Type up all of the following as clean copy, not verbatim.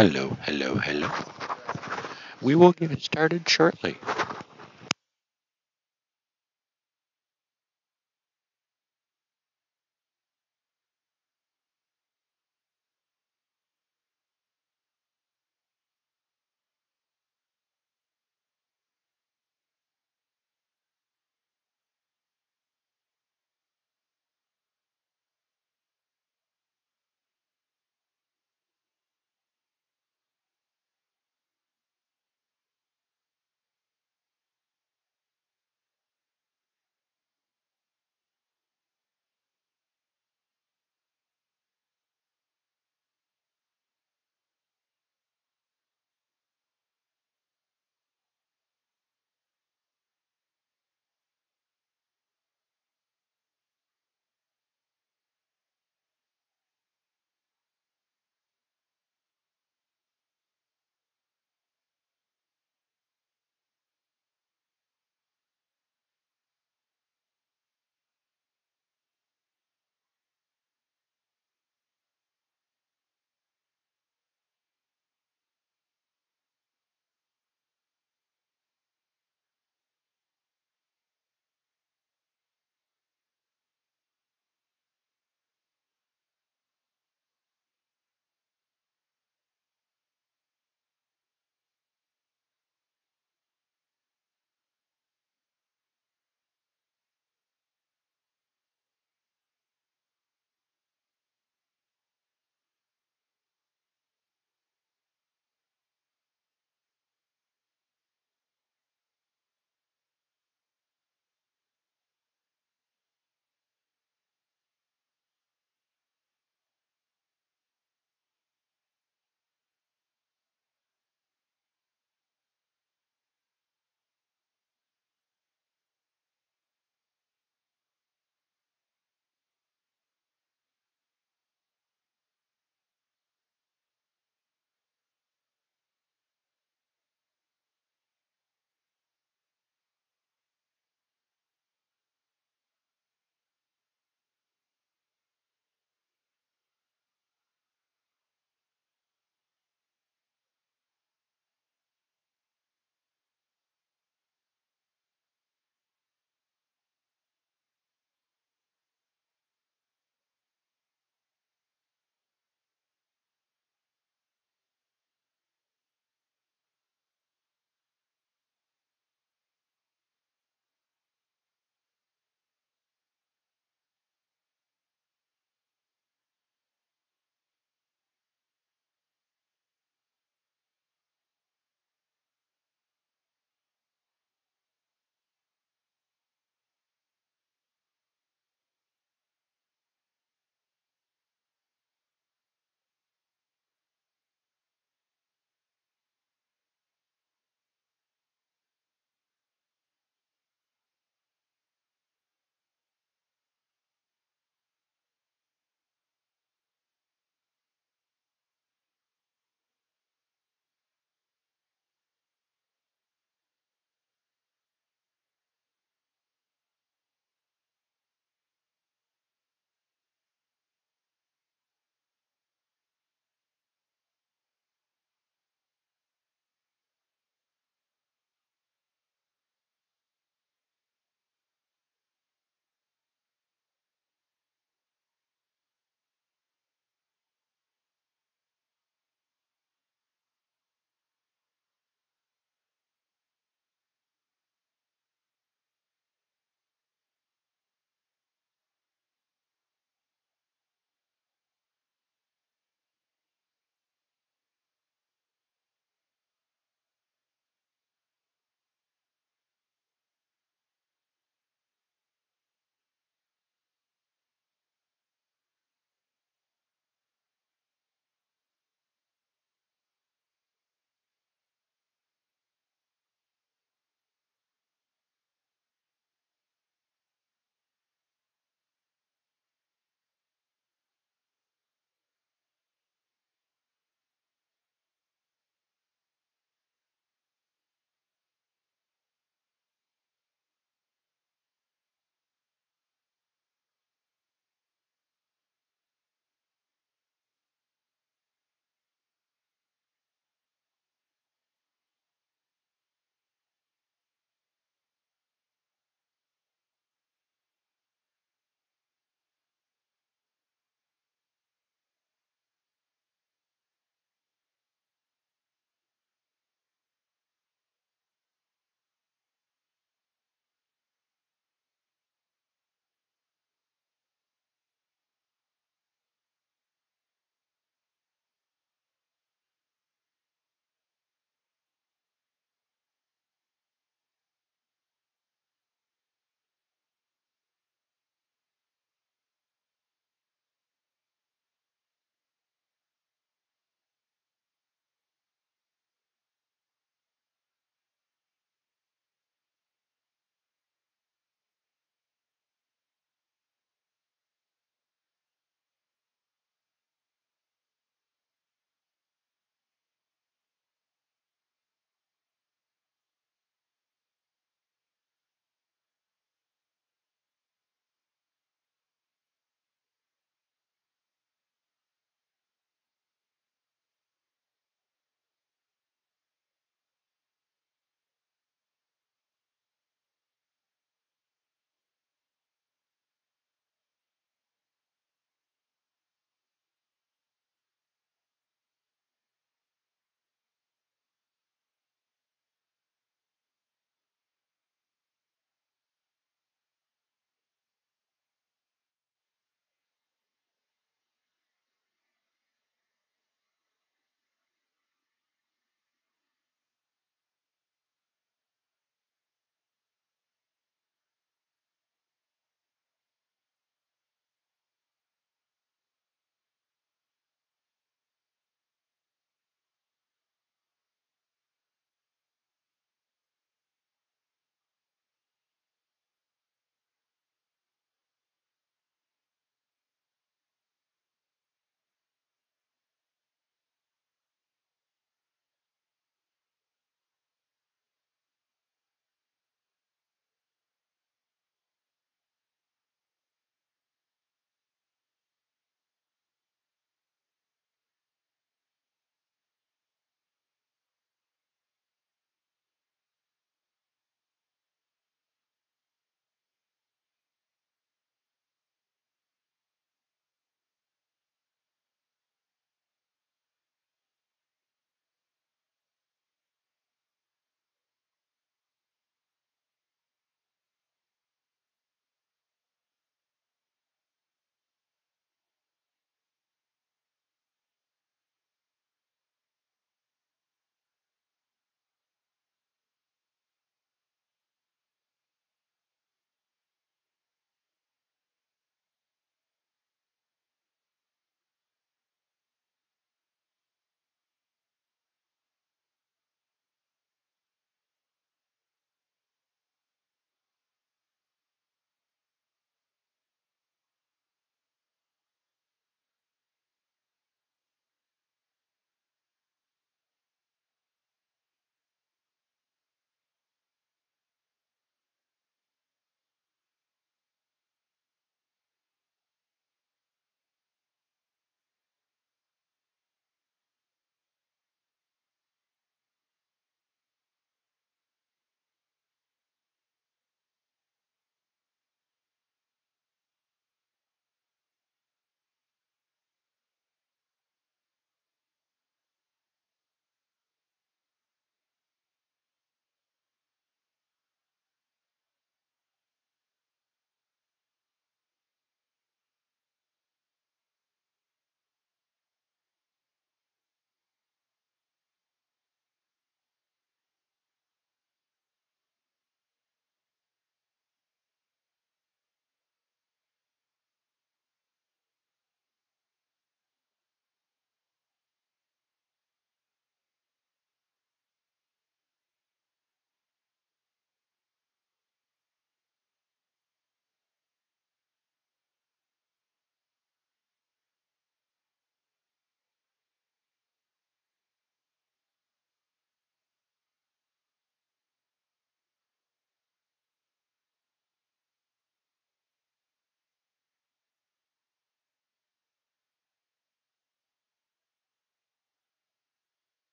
Hello, hello, hello. We will get it started shortly.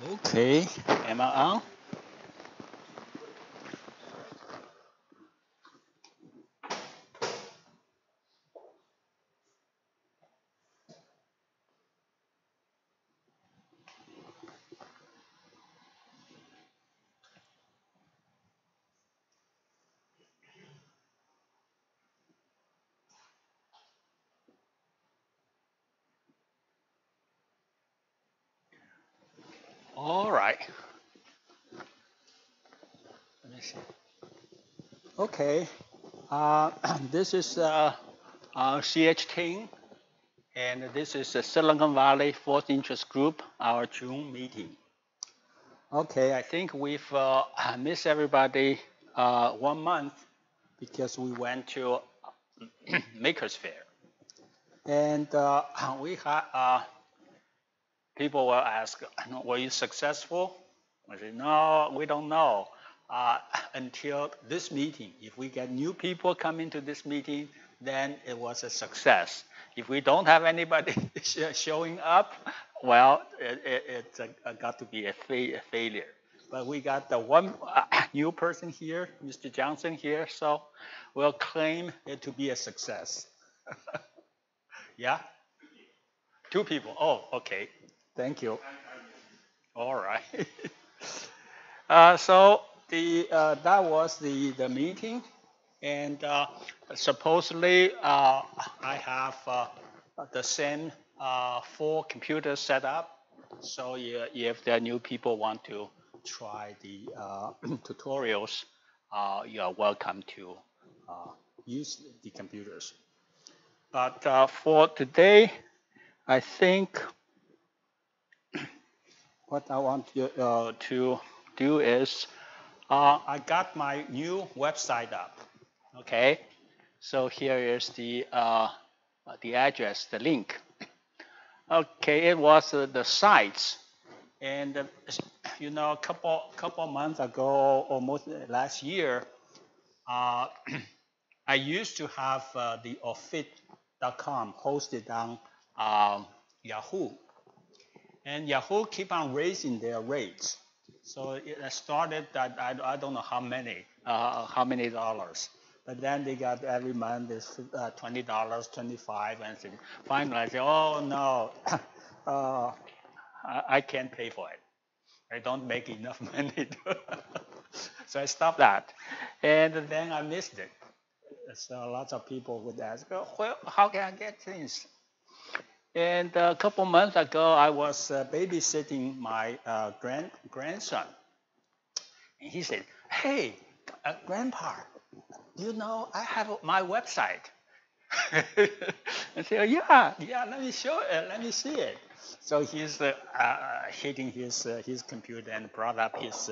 Okay, am I on? All right. Let me see. Okay, this is CH King, and this is the Silicon Valley Fourth Interest Group, our June meeting. Okay, I think we've missed everybody 1 month because we went to Makers Fair. And we had people will ask, were you successful? I said, no, we don't know until this meeting. If we get new people coming to this meeting, then it was a success. If we don't have anybody showing up, well, it's got to be a failure. But we got the one new person here, Mr. Johnson here, so we'll claim it to be a success. Yeah? 2 people. Oh, okay. Thank you. All right. So that was the meeting, and supposedly I have the same 4 computers set up. So if there are new people want to try the tutorials, you are welcome to use the computers. But for today, I think what I want to do is I got my new website up. Okay, so here is the address, the link. Okay, it was the sites, and a couple months ago, almost last year, I used to have the offit.com hosted on Yahoo. And Yahoo keep on raising their rates. So it started at I don't know how many dollars. But then they got every month is $20, $25, and finally I said, oh no, I can't pay for it. I don't make enough money. So I stopped that. And then I missed it. So lots of people would ask, oh, well, how can I get things? And a couple months ago, I was babysitting my grandson. And he said, hey, Grandpa, you know I have my website. I said, yeah, let me show it, let me see it. So he's hitting his computer and brought up his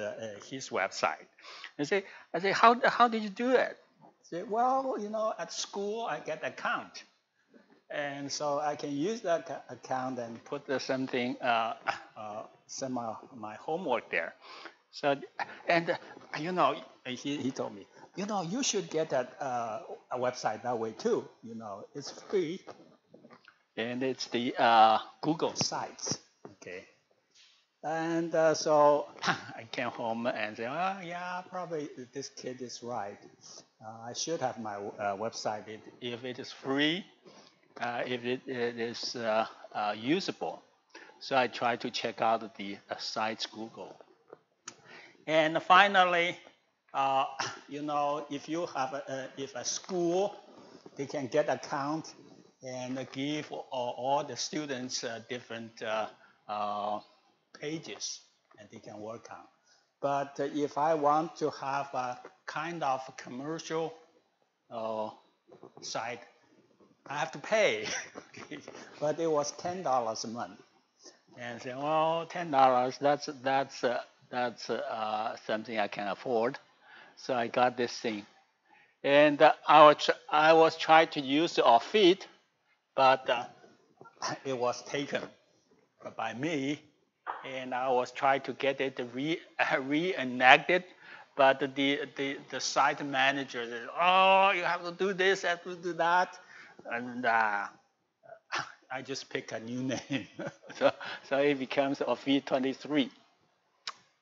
website. I said, how did you do it? He said, well, at school I get account. And so I can use that account and put something, send my homework there. So, and he told me, you should get a website that way too. It's free, and it's the Google sites. Okay. And so I came home and said, oh yeah, probably this kid is right. I should have my website if it is free. If it is usable. So I try to check out the sites Google. And finally, if you have if a school, they can get account and give all the students different pages and they can work on. But if I want to have a kind of commercial site, I have to pay. But it was $10 a month. And I said, well, $10, that's something I can afford. So I got this thing. And I was trying to use the offit, but it was taken by me. And I was trying to get it reenacted. But the site manager said, oh, you have to do this, have to do that. And I just pick a new name. So it becomes offit 23.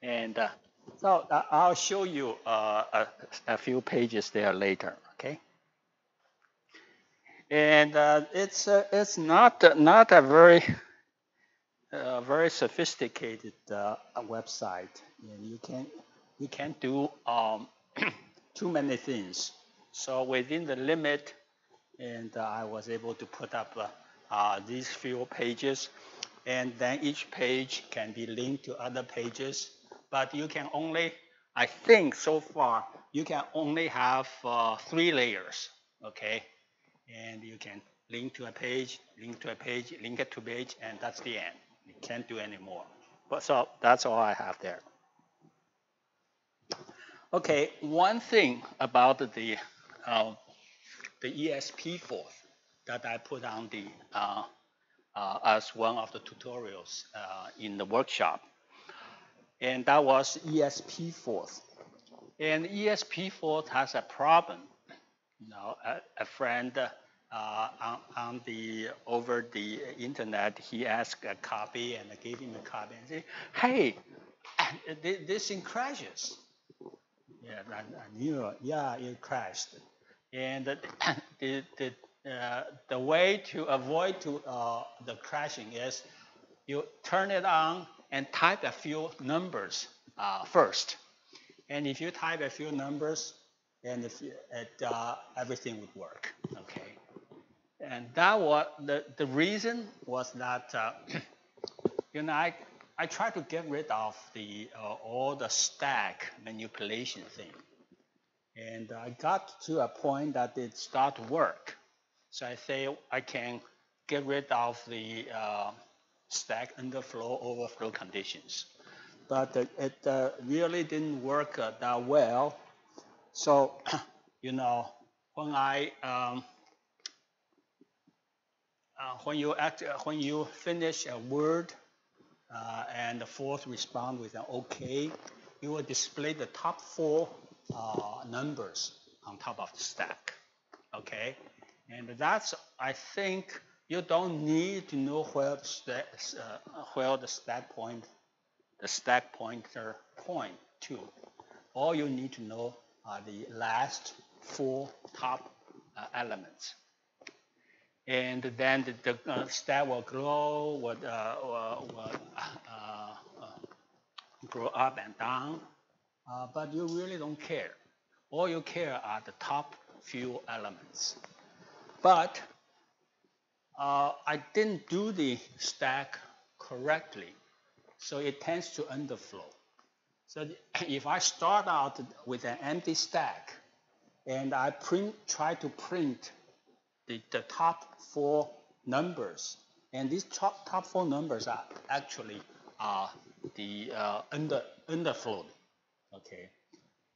And so I'll show you a few pages there later, okay? And it's not a very sophisticated website. And you can't do too many things. So within the limit, and I was able to put up these few pages, and then each page can be linked to other pages. But you can only, I think so far, you can only have 3 layers, okay? And you can link to a page, link to a page, link it to a page, and that's the end. You can't do any more. But so that's all I have there. Okay, one thing about the ESP4 that I put on the as one of the tutorials in the workshop, and that was ESP4. And ESP4 has a problem. You know, a friend over the internet, he asked a copy, and I gave him a copy and said, "Hey, this thing crashes." Yeah, I knew. Yeah, it crashed. And the way to avoid the crashing is you turn it on and type a few numbers first. And if you type a few numbers, and everything would work. Okay. And that was the reason was that you know, I tried to get rid of the all the stack manipulation thing, and I got to a point that it started to work. So I say I can get rid of the stack underflow overflow conditions, but it really didn't work that well. So you know, when when you finish a word and the fourth respond with an OK, you will display the top 4 numbers on top of the stack. Okay, and that's, I think you don't need to know where the stack pointer point to. All you need to know are the last 4 top elements. And then the stack will grow, grow up and down, but you really don't care. All you care are the top few elements. But I didn't do the stack correctly, so it tends to underflow. So if I start out with an empty stack, and I try to print the top 4 numbers, and these top 4 numbers are actually the underflowed. Okay,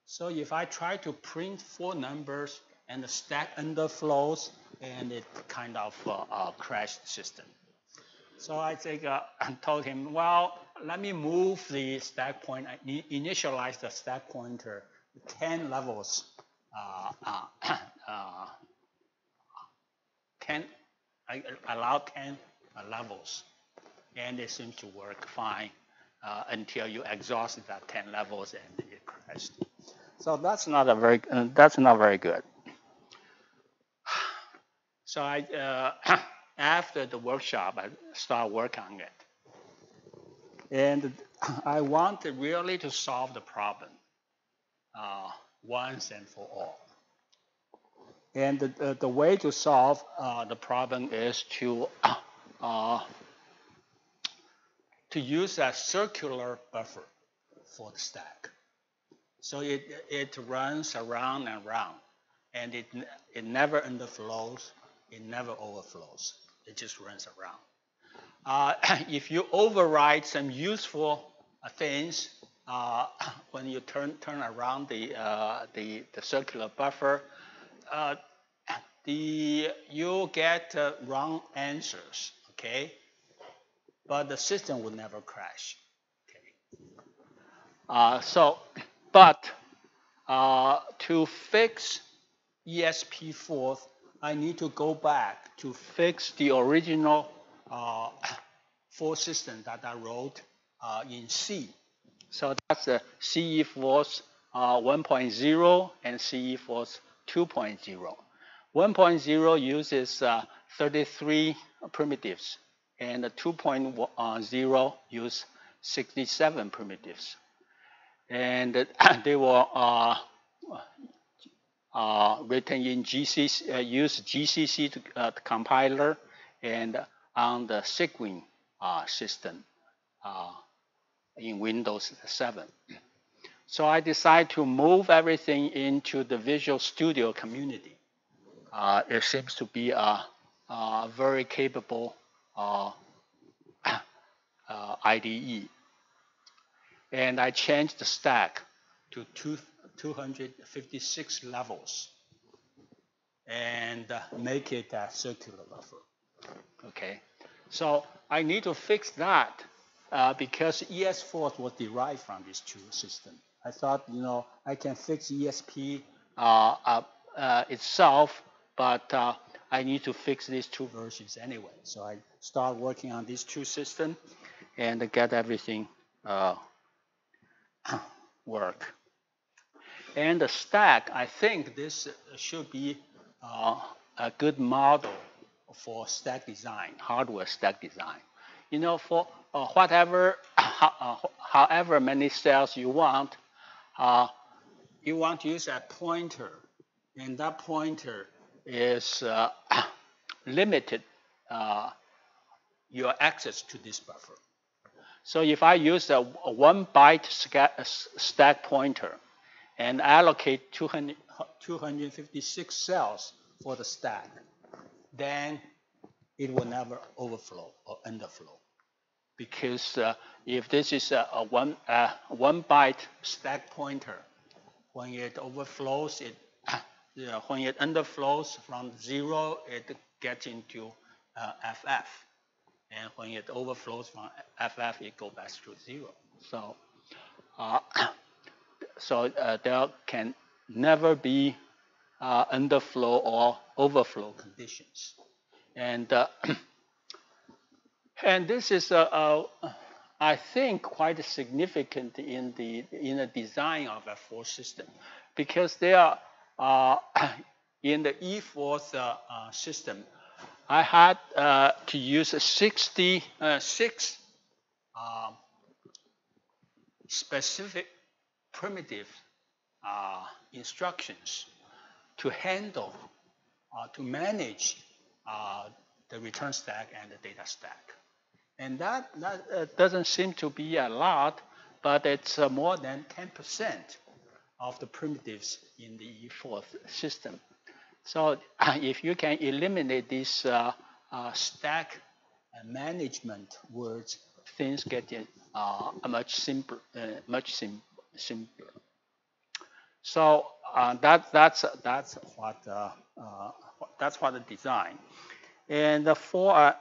so if I try to print 4 numbers and the stack underflows, and it kind of crashed the system. So I think I told him, well, let me move the stack point. I initialize the stack pointer 10 levels. 10, I allow 10 levels, and it seems to work fine until you exhaust that 10 levels and it crashed. So that's not very good. So I after the workshop, I start working on it, and I wanted really to solve the problem once and for all. And the way to solve the problem is to use a circular buffer for the stack. So it runs around and around, and it never underflows, it never overflows. It just runs around. If you override some useful things when you turn around the circular buffer, you get wrong answers, okay? But the system will never crash. Okay. But to fix ESP4, I need to go back to fix the original 4 system that I wrote in C. So that's the CE Force 1.0 and CE Force 2.0. 1.0 uses 33 primitives, and 2.0 use 67 primitives. And they were written in GCC, use GCC compiler and on the SIGWIN system in Windows 7. So I decided to move everything into the Visual Studio community. It seems to be a very capable IDE. And I changed the stack to 256 levels and make it a circular buffer. Okay, so I need to fix that because ES4 was derived from these two systems. I thought, I can fix ESP itself, but I need to fix these two versions anyway. So I start working on these two systems and get everything work. And the stack, I think this should be a good model for stack design, hardware stack design. For however many cells you want to use a pointer, and that pointer is limited your access to this buffer. So if I use a 1 byte stack pointer and allocate 256 cells for the stack, then it will never overflow or underflow. Because if this is a 1 byte stack pointer, when it overflows, when it underflows from 0, it gets into FF. And when it overflows from FF, it goes back to 0. So there can never be underflow or overflow conditions. And this is, I think, quite significant in the design of a force system, because they are in the E-force system. I had to use 66 specific primitive instructions to handle, to manage the return stack and the data stack. And that doesn't seem to be a lot, but it's more than 10% of the primitives in the E-force system. So if you can eliminate these stack management words, things get much simpler. So that's what the design. And for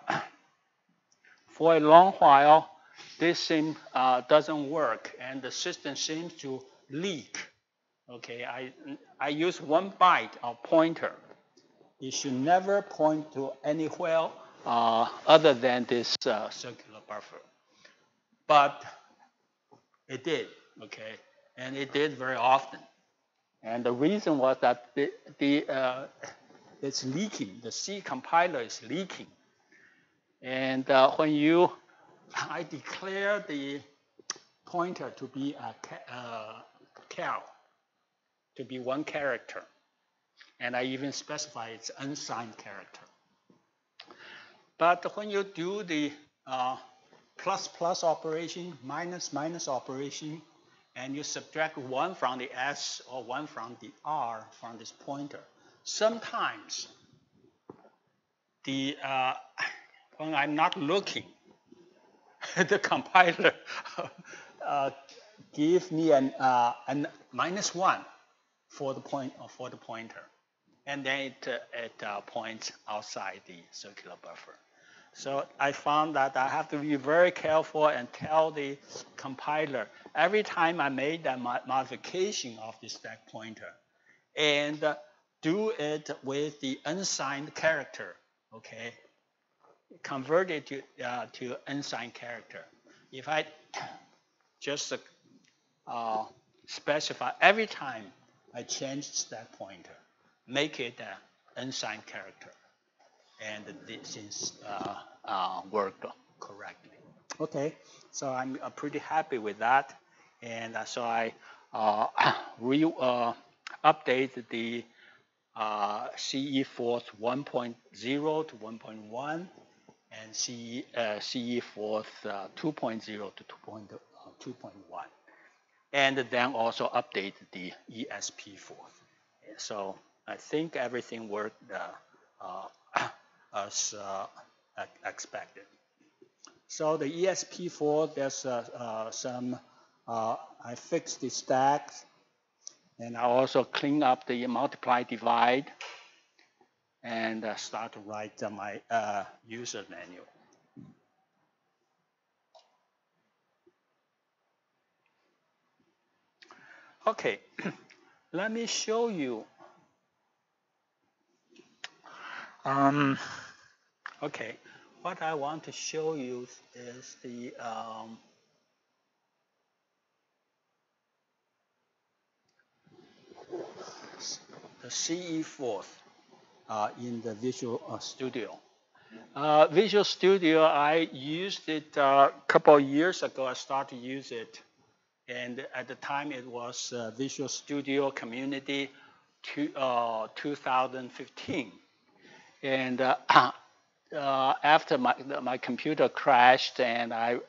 a long while, this doesn't work, and the system seems to leak. Okay, I use 1 byte of pointer. It should never point to anywhere other than this circular buffer. But it did, okay, and it did very often. And the reason was that it's leaking. The C compiler is leaking. And when I declare the pointer to be a cal, to be 1 character. And I even specify it's unsigned character. But when you do the plus operation, minus operation, and you subtract 1 from the S or 1 from the R from this pointer, sometimes when I'm not looking, the compiler gives me a -1 for the pointer, and then it points outside the circular buffer. So I found that I have to be very careful and tell the compiler every time I made that modification of the stack pointer, and do it with the unsigned character. Okay, convert it to unsigned character. If I just specify every time I change stack pointer, make it an unsigned character, and this worked correctly. Okay, so I'm pretty happy with that, and so I update the CE Force 1.0 to 1.1 and CE Force 2.0 to 2.1, and then also update the ESP Force. So I think everything worked as expected. So the ESP4, there's some, I fixed the stacks, and I also clean up the multiply divide, and start to write my user manual. Okay, let me show you. Okay, what I want to show you is the CE Force in the Visual Studio. Visual Studio, I used it a couple of years ago. I started to use it, and at the time it was Visual Studio Community 2015. And after my computer crashed, and I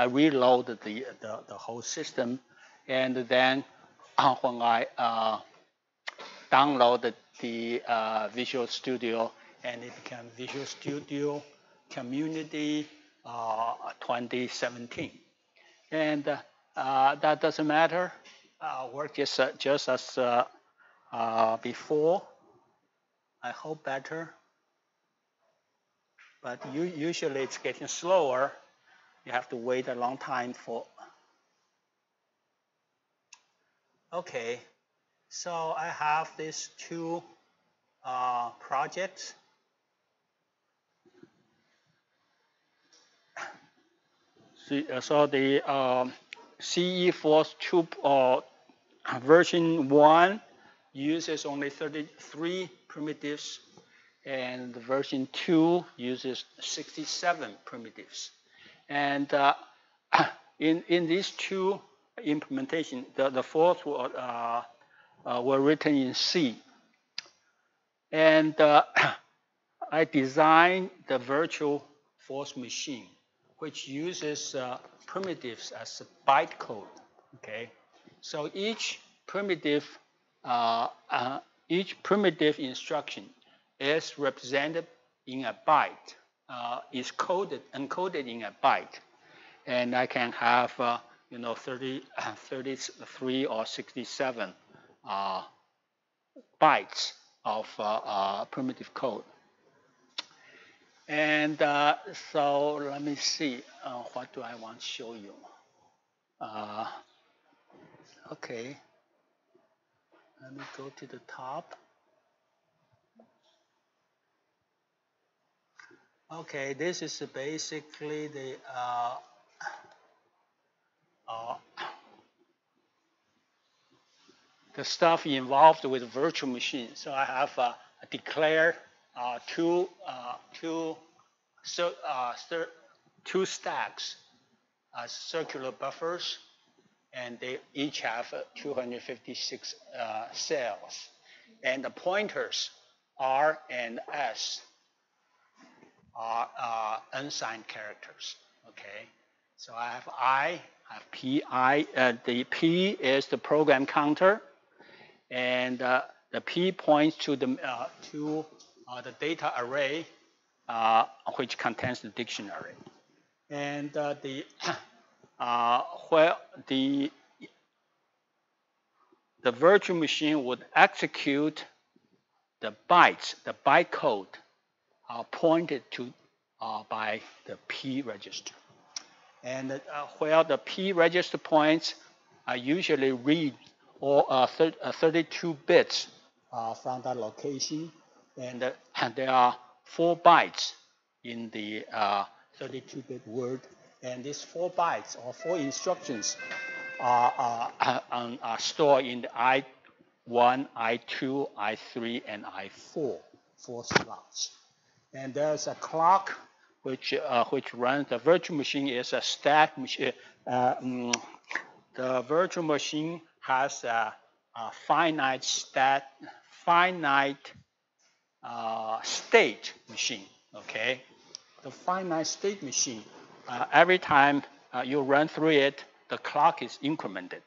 reloaded the whole system, and then when I downloaded the Visual Studio, and it became Visual Studio Community 2017. And that doesn't matter. Work just as before. I hope better. But usually it's getting slower. You have to wait a long time for. Okay, so I have these two projects. So the CE Force 2 version 1 uses only 33 primitives, and version 2 uses 67 primitives. And in these two implementations, the fourth were written in C. And I designed the virtual force machine, which uses primitives as a bytecode. Okay, so each primitive instruction is represented in a byte, is encoded in a byte, and I can have 33 or 67 bytes of primitive code. And so let me see, what do I want to show you? Okay, let me go to the top. Okay, this is basically the stuff involved with virtual machines. So I have declared two stacks as circular buffers, and they each have 256 cells. And the pointers R and S are unsigned characters. Okay, so I have P. The P is the program counter, and the P points to the data array, which contains the dictionary. And where the virtual machine would execute the bytes, the byte code pointed to by the P register. And where the P register points, I usually read all 32 bits from that location, and there are 4 bytes in the 32-bit word And these 4 bytes or 4 instructions are stored in the I1, I2, I3, and I4, 4 slots. And there's a clock which runs. The virtual machine is a stack machine. The virtual machine has a finite state machine. Okay, the finite state machine. Every time you run through it, the clock is incremented.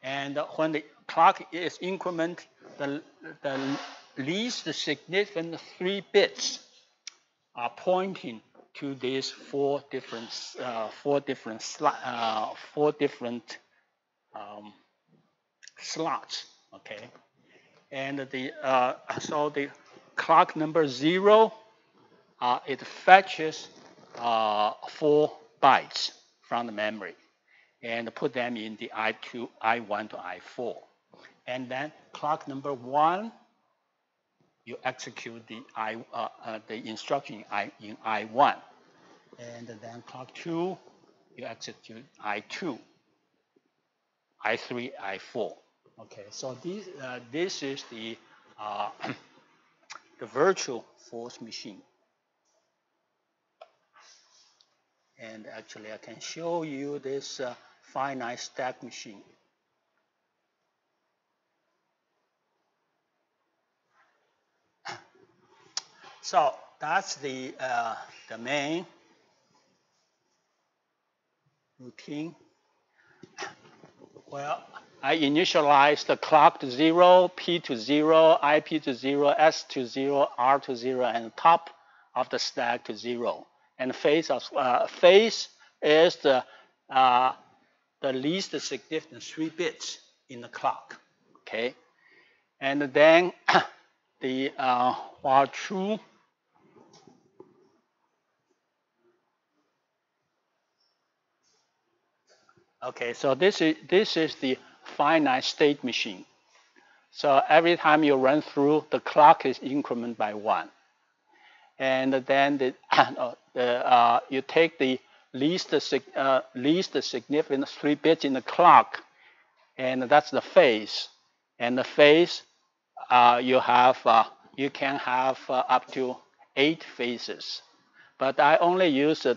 And when the clock is incremented, the least significant 3 bits are pointing to these 4 different slots. Okay, and so the clock number 0, it fetches 4 bytes from the memory and put them in the I1 to I4. And then clock number 1, you execute the instruction in I1. And then clock 2, you execute I2, I3, I4. Okay, so this is the the virtual force machine. And actually, I can show you this finite stack machine. So that's the main routine. Well, I initialize the clock to 0, P to 0, IP to 0, S to 0, R to 0, and top of the stack to 0. And phase is the least significant 3 bits in the clock. Okay, and then the while true. Okay, so this is the finite state machine. So every time you run through, the clock is incremented by 1. And then you take the least significant 3 bits in the clock, and that's the phase. And the phase you can have up to 8 phases, but I only use the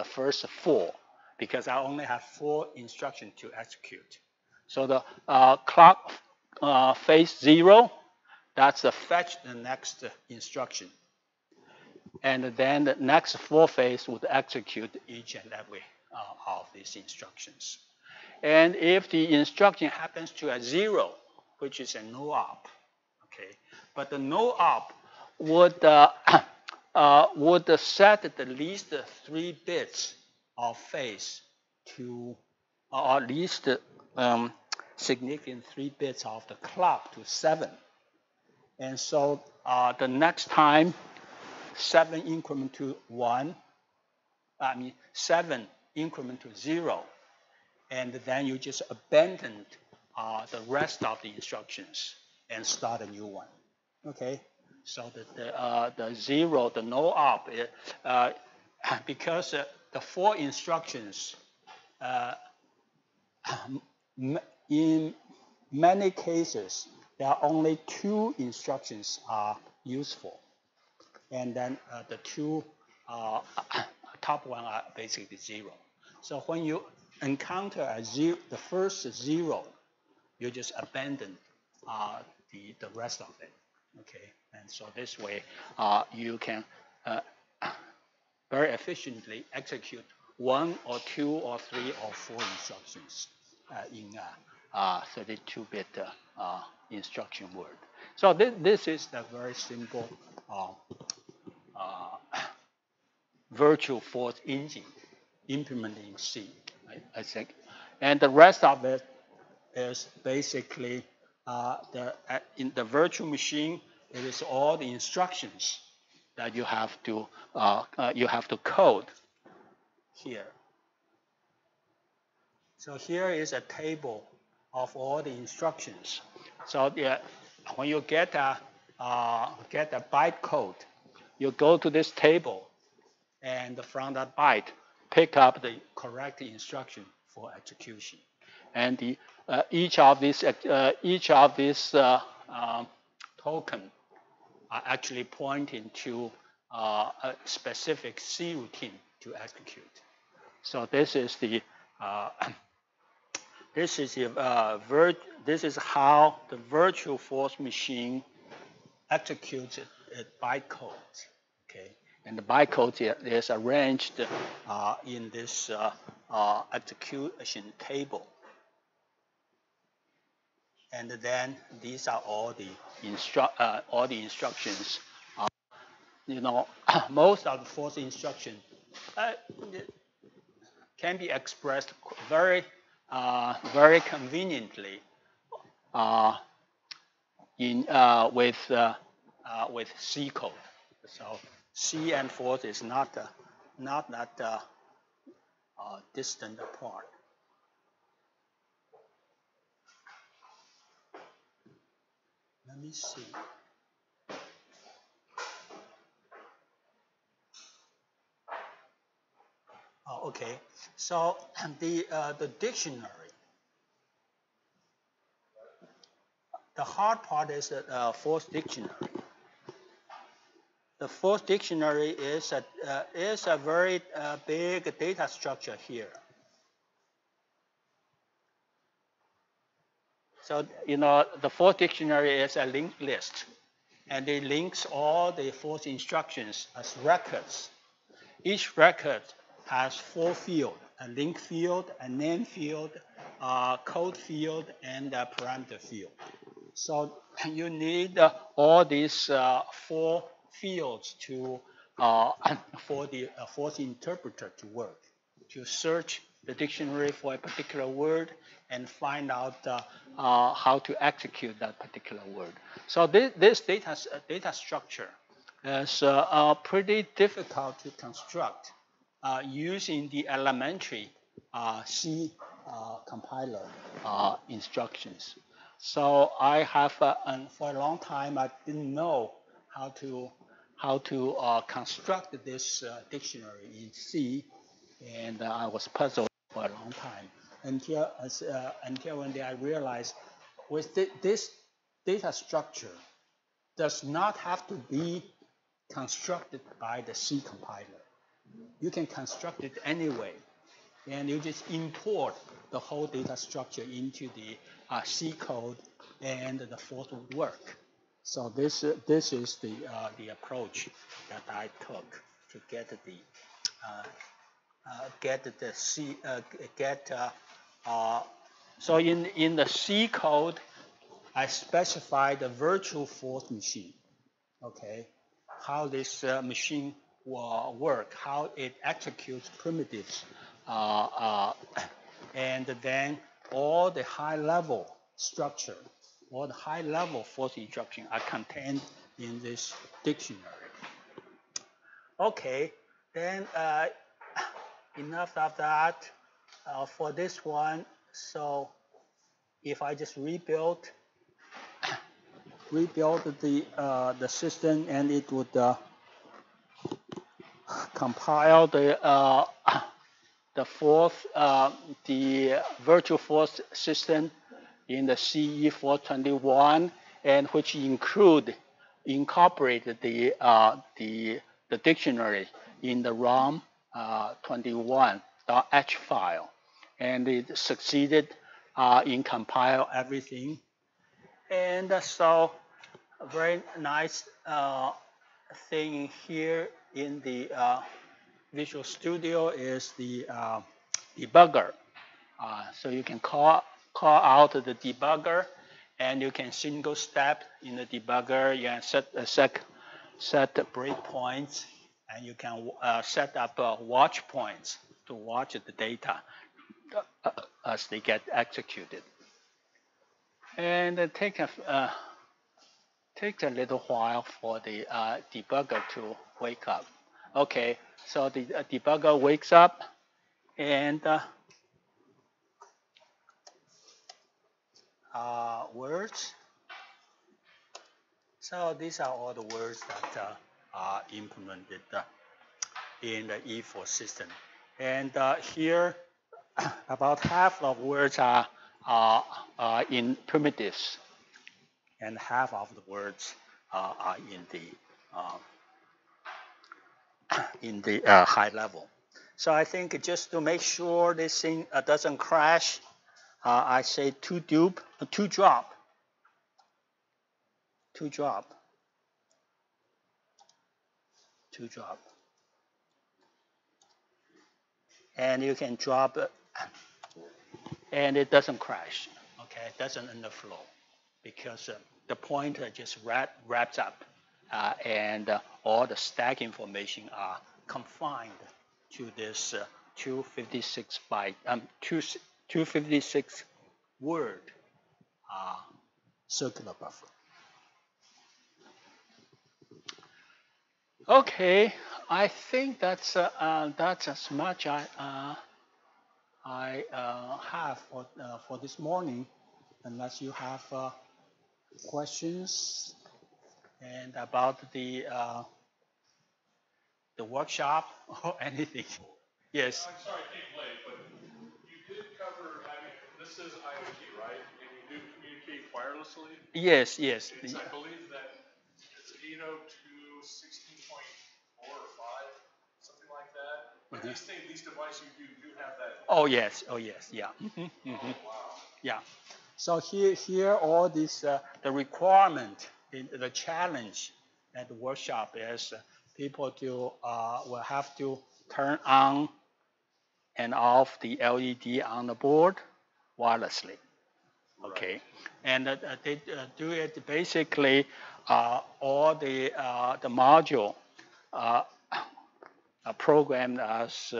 first 4 because I only have 4 instructions to execute. So the clock phase 0, that's the fetch the next instruction. And then the next 4 phase would execute each and every of these instructions. And if the instruction happens to a 0, which is a no-op, okay, but the no-op would set the least 3 bits of phase to, or at least significant 3 bits of the clock to 7. And so the next time 7 increment to 1, 7 increment to 0, and then you just abandon the rest of the instructions and start a new one. Okay, so the 0, the no-op, because the 4 instructions, in many cases, there are only 2 instructions are useful, and then the 2 top one are basically 0. So when you encounter the first 0, you just abandon the rest of it. Okay, and so this way you can very efficiently execute 1 or 2 or 3 or 4 instructions in 32-bit instruction word. So this is the very simple virtual force engine implementing C, I think. And the rest of it is basically in the virtual machine, it is all the instructions that you have to code here. So here is a table of all the instructions. So when you get a byte code, you go to this table and from that byte, pick up the correct instruction for execution. And each of these token are actually pointing to a specific C routine to execute. So this is the this is how the virtual force machine executes bytecode. Okay, and the bytecode is arranged in this execution table. And then these are all the instructions. You know, most of the force instruction can be expressed very conveniently with C code. So C and force is not that distant apart. Let me see. Oh, okay. So the dictionary. The hard part is the force dictionary. The force dictionary is a very big data structure here. So you know the force dictionary is a linked list, and it links all the force instructions as records. Each record has 4 fields: a link field, a name field, a code field, and a parameter field. So you need all these 4 fields to for the force interpreter to work, to search the dictionary for a particular word and find out how to execute that particular word. So this data structure is pretty difficult to construct using the elementary C compiler instructions. So I have, and for a long time, I didn't know how to construct this dictionary in C, and I was puzzled for a long time until one day I realized with this data structure does not have to be constructed by the C compiler. You can construct it anyway, and you just import the whole data structure into the C code, and the force will work. So this is the approach that I took to get the C so in the C code, I specify the virtual force machine. Okay, how this machine will work, how it executes primitives, and then all the high-level structure, all the high-level force instruction are contained in this dictionary. Okay, then enough of that for this one. So if I just rebuild the system, and it would compile the virtual force system in the CE 421, and which incorporated the dictionary in the ROM 21.h file, and it succeeded in compile everything. And so a very nice thing here in the Visual Studio is the debugger. So you can call out the debugger, and you can single step in the debugger. You can set the breakpoints, and you can set up watch points to watch the data as they get executed. And it takes a little while for the debugger to wake up. Okay, so the debugger wakes up, and words. So these are all the words that are implemented in the E4 system. And here, about half of words are in primitives, and half of the words are in the high level. So I think just to make sure this thing doesn't crash, I say two drop, and you can drop it, and it doesn't crash. Okay, it doesn't underflow because the pointer just wraps up, and all the stack information are confined to this 256 byte, 256 word circular buffer. Okay, I think that's as much I have for this morning, unless you have questions and about the workshop or anything. Yes. I'm sorry I came late, but you did cover, I mean, this is IoT, right? And you do communicate wirelessly? Yes, yes. It's, I believe that it's 802.16.4 or 5, something like that. But these devices you do have that. Oh yes, yeah. Oh, wow. Yeah. So here all this the requirement, the challenge at the workshop is people will have to turn on and off the LED on the board wirelessly. Okay, right. And they do it basically all the module programmed as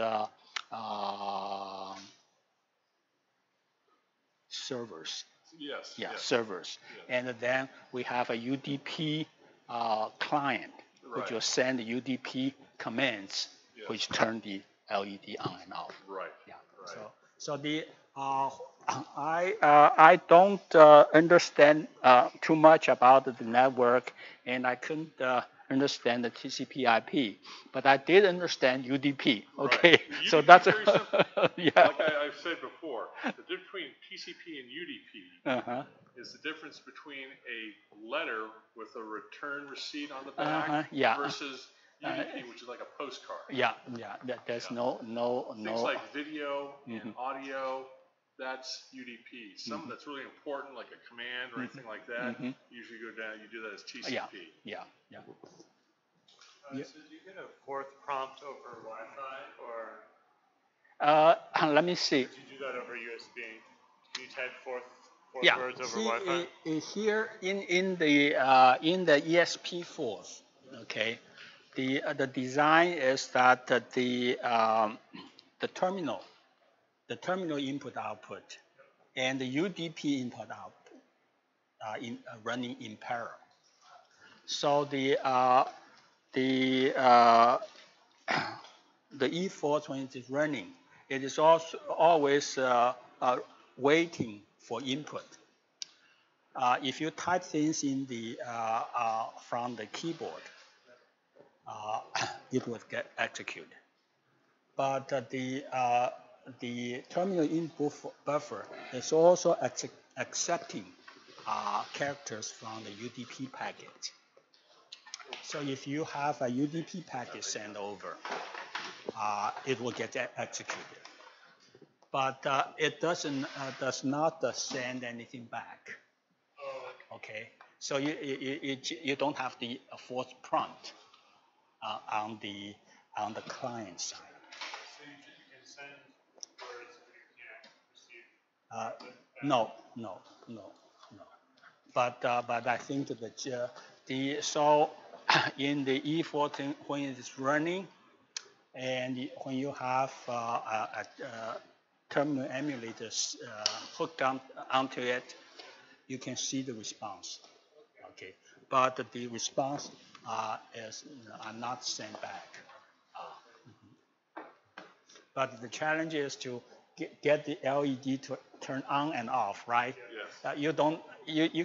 servers. Yes. Yeah, yes. servers. Yes. And then we have a UDP client, right. which will send UDP commands, yes. which turn the LED on and off. Right. Yeah. Right. So the I don't understand too much about the network, and I couldn't understand the TCP/IP, but I did understand UDP. Okay, right. So that's very simple. Yeah. Like I've said before, the difference between TCP and UDP is the difference between a letter with a return receipt on the back yeah. versus UDP, which is like a postcard. Yeah. There's no things like video and audio. That's UDP. Something that's really important, like a command or anything like that, usually go down. You do that as TCP. Yeah. So do you get a fourth prompt over Wi-Fi, or? Let me see. Did you do that over USB? Can you type fourth words over Wi-Fi? Here in the ESP4, okay, the design is that the terminal input output and the UDP input output are running in parallel. So the E4 when it is running, it is also always waiting for input. If you type things in from the keyboard, it will get executed. But the terminal input buffer is also accepting characters from the UDP packet. So if you have a UDP packet sent over, it will get executed. But it does not send anything back. Okay, so you don't have the fourth prompt on the client side. So you can send words, but you can't receive. No. But I think that so in the E4 thing, when it is running, and when you have a terminal emulator hooked onto it, you can see the response. Okay, but the response are not sent back. But the challenge is to get the LED to turn on and off, right? Yes. You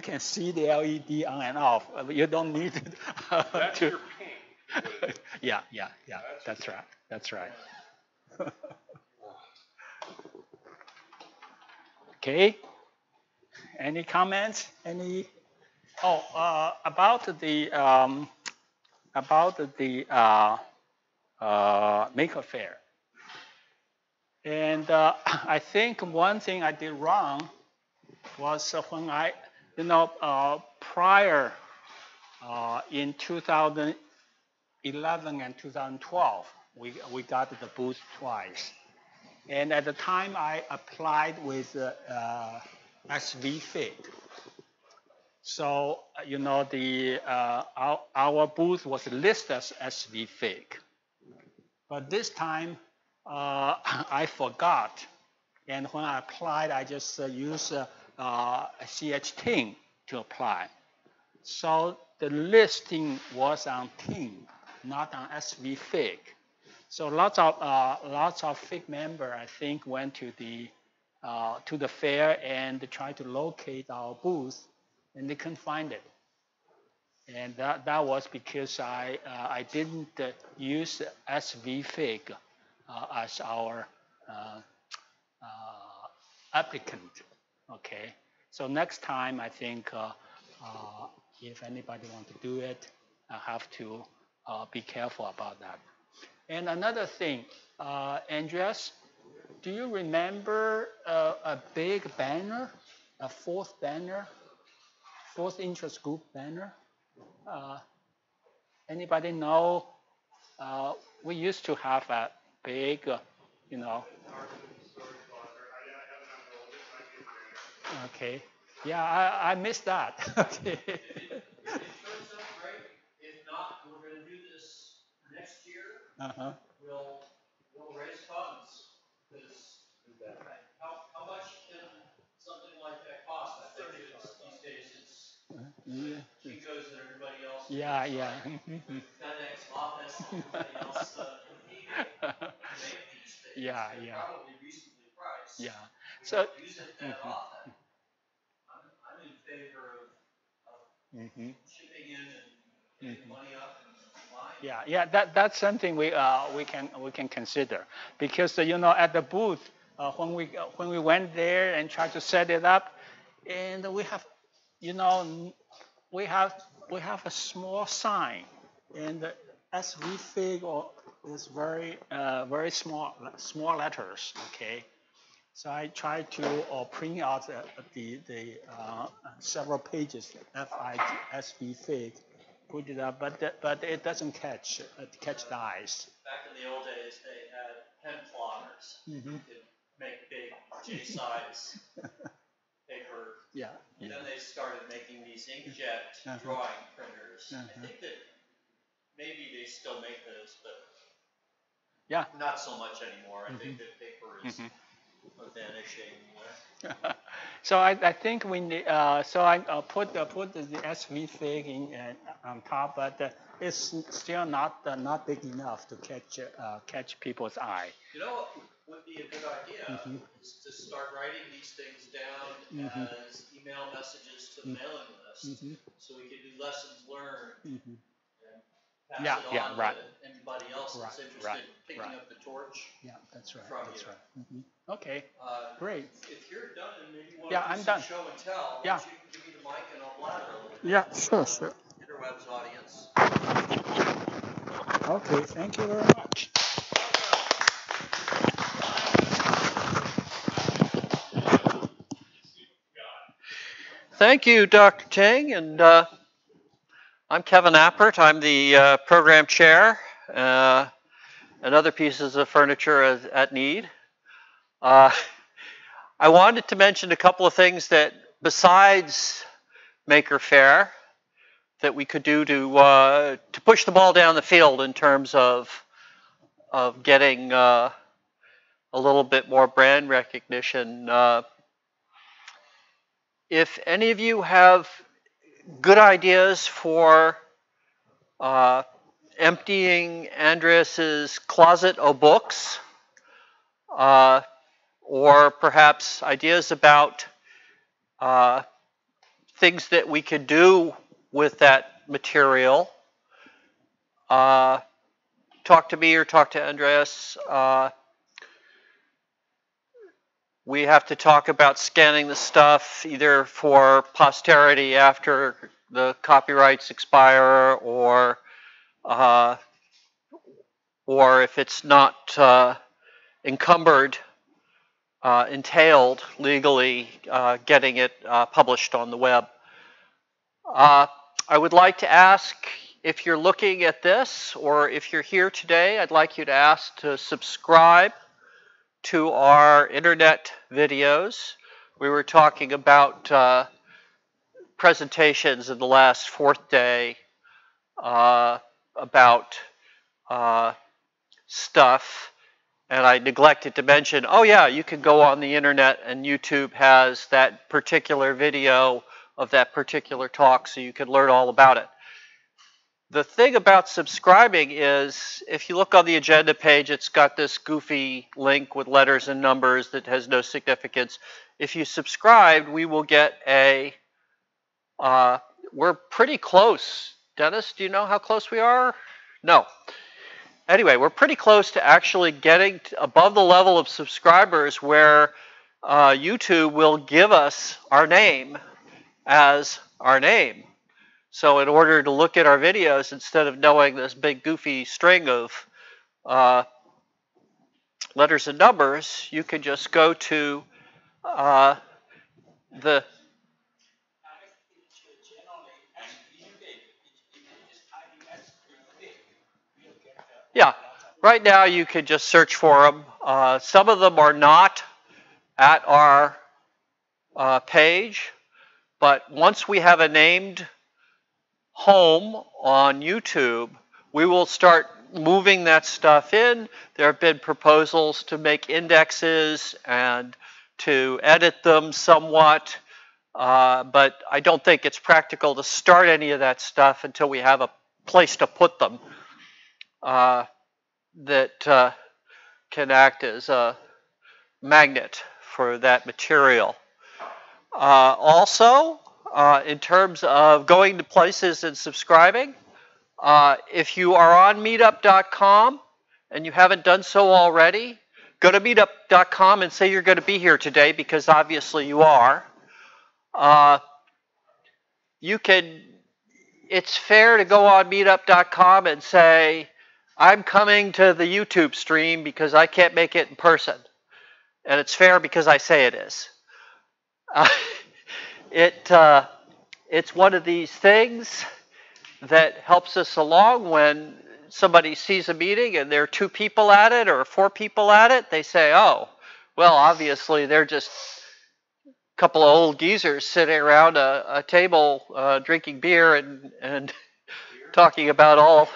can see the LED on and off, but you don't need That's to. your pain. Yeah, yeah, yeah. That's right. That's right. Okay. Any comments? Any? Oh, about the Maker Faire. And I think one thing I did wrong was when I, prior in 2011 and 2012, we got the booth twice. And at the time, I applied with SVFIG. So, our booth was listed as SVFIG. But this time, I forgot. And when I applied, I just used CH10 to apply. So the listing was on TIN, not on SVFIG. So lots of FIG member, I think, went to the fair and tried to locate our booth, and they couldn't find it. And that was because I didn't use SVFIG as our applicant. Okay. So next time, I think if anybody wants to do it, I have to be careful about that. And another thing, Andreas, do you remember a big banner, a fourth interest group banner? Anybody know? We used to have a big, Okay. Yeah, I missed that. Okay. If not, we're going to do this next year. We'll raise funds. How much can something like that cost? I think these days it's Kinko's and everybody else. Yeah. FedEx, office, everybody else competing to make these things. Yeah. Probably reasonably priced. Yeah. We So. don't use it that often. I'm in favor of shipping in and getting money up and buying. Yeah. That's something we can consider, because at the booth when we went there and tried to set it up, and we have a small sign, and the SVFIG is very small letters. Okay. So I tried to print out the several pages, FIG, SVFIG, put it up, but it doesn't catch the eyes. Back in the old days, they had pen plotters. You could make big J-size paper. Yeah. Then they started making these inkjet drawing printers. I think that maybe they still make those, but not so much anymore. I think that paper is vanishing. So I think we need. So I put the SVFIG in on top, but it's still not big enough to catch people's eye. You know what would be a good idea is to start writing these things down as email messages to the mailing list, so we can do lessons learned and pass it on to anybody else that's interested in picking up the torch. Yeah, that's right. Okay, great. If you're done and maybe want I'm to do done. some show and tell, Yeah. you can give me the mic and I'll blather a little bit. Yeah, sure. Interwebs audience. Okay, thank you very much. Thank you, Dr. Tang, and I'm Kevin Appert. I'm the program chair and other pieces of furniture at need. I wanted to mention a couple of things that, besides Maker Faire, that we could do to push the ball down the field in terms of getting a little bit more brand recognition. If any of you have good ideas for emptying Andreas's closet of books, or perhaps ideas about things that we could do with that material, talk to me or talk to Andreas. We have to talk about scanning the stuff either for posterity after the copyrights expire, or if it's not encumbered, entailed legally, getting it published on the web. I would like to ask, if you're looking at this, or if you're here today, I'd like you to ask to subscribe to our internet videos. We were talking about presentations in the last fourth day about stuff, and I neglected to mention, oh yeah, you can go on the internet and YouTube has that particular video of that particular talk, so you can learn all about it. The thing about subscribing is, if you look on the agenda page, it's got this goofy link with letters and numbers that has no significance. If you subscribe, we will get a, we're pretty close. Dennis, do you know how close we are? No. Anyway, we're pretty close to actually getting above the level of subscribers where YouTube will give us our name as our name. So in order to look at our videos, instead of knowing this big goofy string of letters and numbers, you can just go to the... Yeah, right now you could just search for them. Some of them are not at our page, but once we have a named home on YouTube, we will start moving that stuff in. There have been proposals to make indexes and to edit them somewhat, but I don't think it's practical to start any of that stuff until we have a place to put them that can act as a magnet for that material. Also, in terms of going to places and subscribing, if you are on meetup.com and you haven't done so already, go to meetup.com and say you're going to be here today, because obviously you are. It's fair to go on meetup.com and say, I'm coming to the YouTube stream because I can't make it in person. And it's fair because I say it is. It's one of these things that helps us along when somebody sees a meeting and there are 2 people at it or 4 people at it. They say, oh, well, obviously they're just a couple of old geezers sitting around a table drinking beer and talking about all.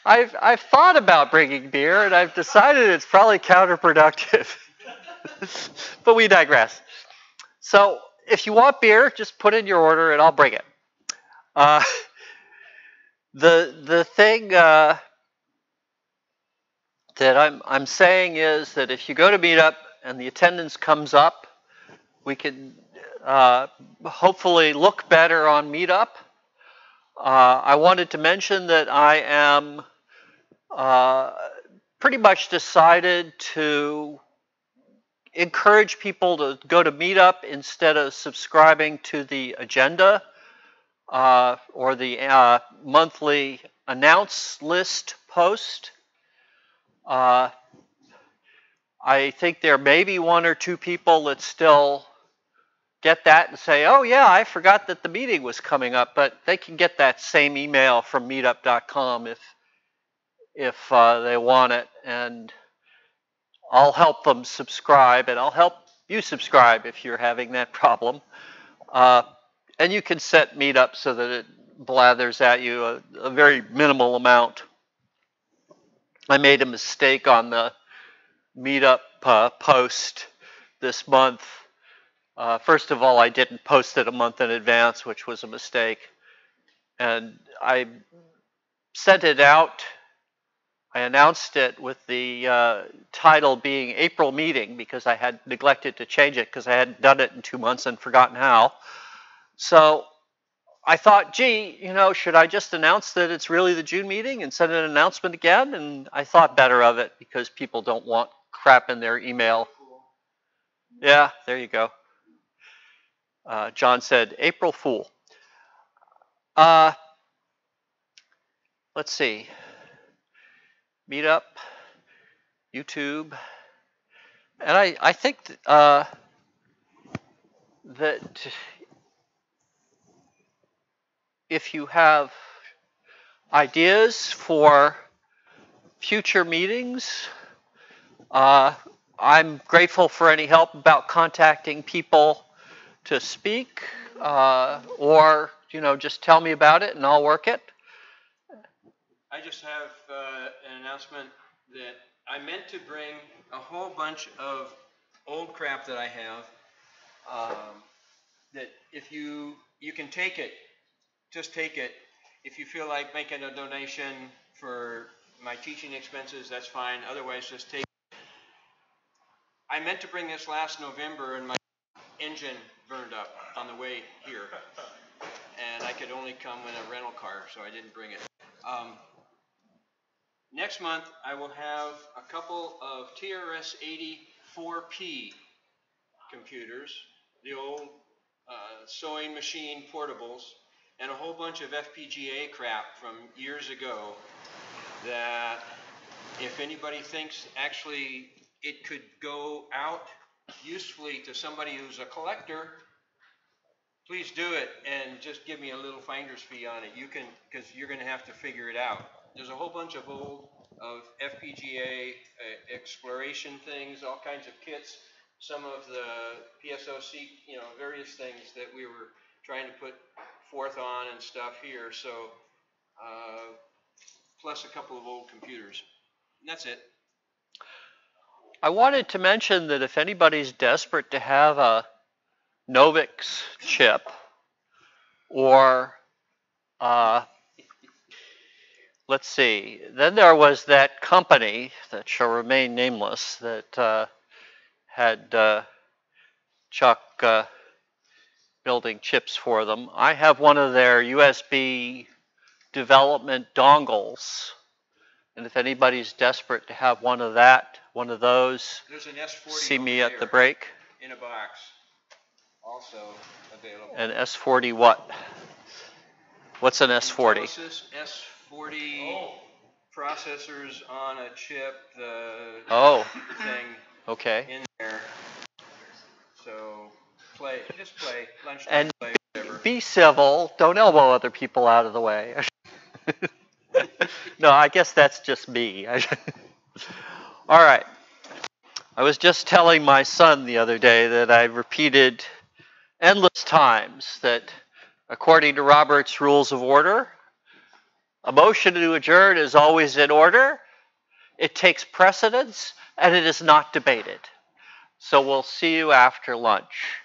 I've thought about bringing beer, and I've decided it's probably counterproductive. But we digress. So if you want beer, just put in your order and I'll bring it. The thing that I'm saying is that if you go to Meetup and the attendance comes up, we can hopefully look better on Meetup. I wanted to mention that I am pretty much decided to encourage people to go to Meetup instead of subscribing to the agenda or the monthly announce list post. I think there may be 1 or 2 people that still get that and say, oh yeah, I forgot that the meeting was coming up, but they can get that same email from meetup.com if they want it, and I'll help them subscribe, and I'll help you subscribe if you're having that problem. And you can set Meetup so that it blathers at you a very minimal amount. I made a mistake on the Meetup post this month. First of all, I didn't post it a month in advance, which was a mistake. And I sent it out. I announced it with the title being April Meeting, because I had neglected to change it because I hadn't done it in 2 months and forgotten how. So I thought, gee, you know, should I just announce that it's really the June meeting and send an announcement again? And I thought better of it because people don't want crap in their email. Yeah, there you go. John said, April Fool. Let's see. Meetup, YouTube. And I think that if you have ideas for future meetings, I'm grateful for any help about contacting people to speak, or, you know, just tell me about it and I'll work it. I just have an announcement that I meant to bring a whole bunch of old crap that I have, that if you can take it, just take it. If you feel like making a donation for my teaching expenses, that's fine. Otherwise, just take it. I meant to bring this last November and my engine burned up on the way here. And I could only come in a rental car, so I didn't bring it. Next month, I will have a couple of TRS-84P computers, the old sewing machine portables, and a whole bunch of FPGA crap from years ago that if anybody thinks actually it could go out usefully to somebody who's a collector, please do it and just give me a little finder's fee on it. You can, because you're going to have to figure it out. There's a whole bunch of old FPGA exploration things, all kinds of kits, some of the PSOC, you know, various things that we were trying to put forth on and stuff here. So, plus a couple of old computers. And that's it. I wanted to mention that if anybody's desperate to have a Novix chip, or let's see, then there was that company that shall remain nameless that had Chuck building chips for them. I have one of their USB development dongles, and if anybody's desperate to have one of those, There's an S40 see me over at the there break. in a box, also available. An S40 what? What's an S40? Intellisys S40 processors on a chip, the thing Okay. in there. So just play, lunchtime And play, whatever. be civil, don't elbow other people out of the way. No, I guess that's just me. All right. I was just telling my son the other day that I repeated endless times that according to Robert's Rules of Order, a motion to adjourn is always in order, it takes precedence, and it is not debated. So we'll see you after lunch.